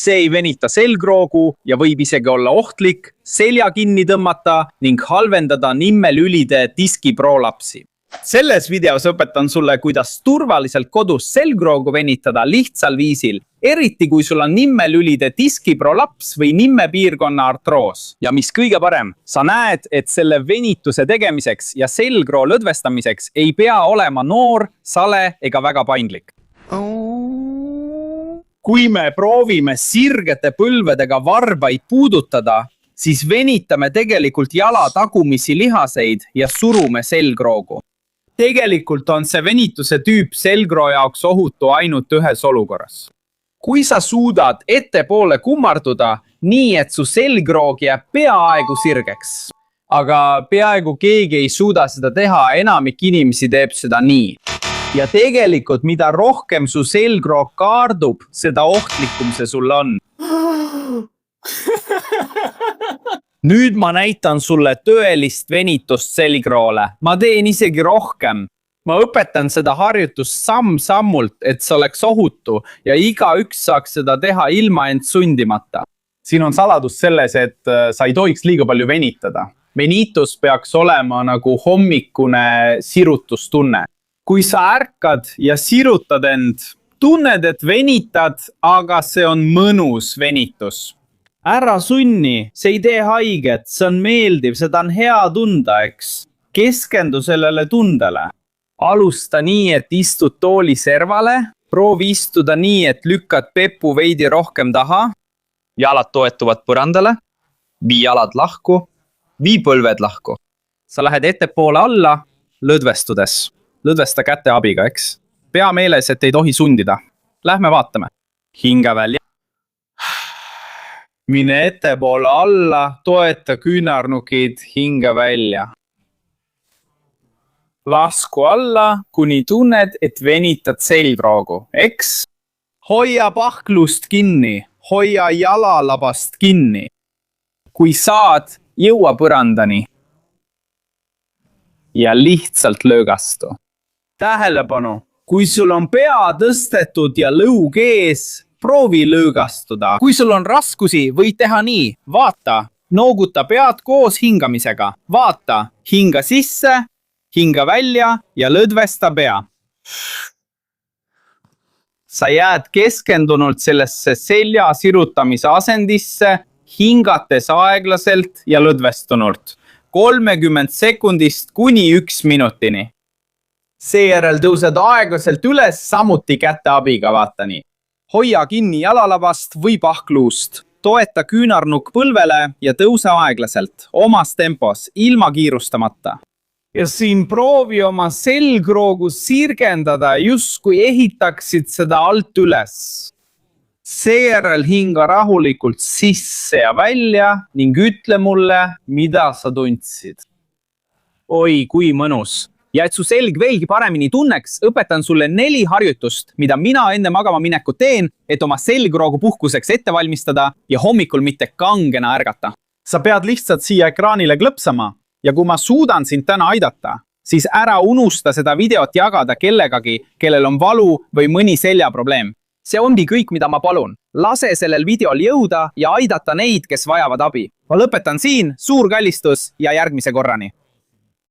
See ei venita selgroogu ja võib isegi olla ohtlik, selja kinni tõmmata ning halvendada nimmelülide diskiprolapsi. Selles videos õpetan sulle, kuidas turvaliselt kodus selgroogu venitada lihtsal viisil, eriti kui sul on nimmelülide diskiprolaps või nimmepiirkonna artroos. Ja mis kõige parem, sa näed, et selle venituse tegemiseks ja selgroo lõdvestamiseks ei pea olema noor, sale ega väga paindlik. Kui me proovime sirgete põlvedega varbaid puudutada, siis venitame tegelikult jala tagumisi lihaseid ja surume selgroogu. Tegelikult on see venituse tüüp selgroo jaoks ohutu ainult ühes olukorras. Kui sa suudad ettepoole kummarduda nii, et su selgroog jääb peaaegu sirgeks. Aga peaaegu keegi ei suuda seda teha, enamik inimesi teeb seda nii. Ja tegelikult, mida rohkem su selgroog kaardub, seda ohtlikum see sul on. Nüüd ma näitan sulle tõelist venitust selgroole. Ma teen isegi rohkem. Ma õpetan seda harjutust samm-sammult, et see oleks ohutu ja igaüks saaks seda teha ilma end sundimata. Siin on saladus selles, et sa ei tohiks liiga palju venitada. Venitus peaks olema nagu hommikune sirutustunne. Kui sa ärkad ja sirutad end, tunned, et venitad, aga see on mõnus venitus. Ära sunni, see ei tee haiget, see on meeldiv, seda on hea tunda, eks. Keskendu sellele tundele. Alusta nii, et istud tooli servale. Proovi istuda nii, et lükkad pepu veidi rohkem taha. Jalad toetuvad põrandale. Vii jalad lahku. Vii põlved lahku. Sa lähed ettepoole alla, lõdvestudes. Lõdvesta käte abiga, eks. Pea meeles, et ei tohi sundida. Lähme vaatame. Hinga välja. Mine ettepoole alla, toeta küünarnukid, hinga välja. Lasku alla, kuni tunned, et venitad selgroogu, eks? Hoia pahklust kinni, hoia jalalabast kinni. Kui saad, jõua põrandani. Ja lihtsalt löögastu. Tähelepanu, kui sul on pea tõstetud ja lõug ees, proovi lõõgastuda. Kui sul on raskusi, võid teha nii. Vaata, nooguta pead koos hingamisega. Vaata, hinga sisse, hinga välja ja lõdvesta pea. Sa jääd keskendunult sellesse selja sirutamise asendisse, hingates aeglaselt ja lõdvestunult. 30 sekundist kuni 1 minutini. Seejärel tõused aeglaselt üles samuti käte abiga, vaata nii. Hoia kinni jalalabast või pahkluust. Toeta küünarnuk põlvele ja tõuse aeglaselt, omas tempos, ilma kiirustamata. Ja siin proovi oma selgroogu sirgendada, justkui ehitaksid seda alt üles. Seejärel hinga rahulikult sisse ja välja ning ütle mulle, mida sa tundsid. Oi, kui mõnus! Ja et su selg veelgi paremini tunneks, õpetan sulle 4 harjutust, mida mina enne magama minekut teen, et oma selgroogu puhkuseks ette valmistada ja hommikul mitte kangena ärgata. Sa pead lihtsalt siia ekraanile klõpsama ja kui ma suudan sind täna aidata, siis ära unusta seda videot jagada kellegagi, kellel on valu või mõni seljaprobleem. See ongi kõik, mida ma palun. Lase sellel videol jõuda ja aidata neid, kes vajavad abi. Ma lõpetan siin, suur kallistus ja järgmise korrani.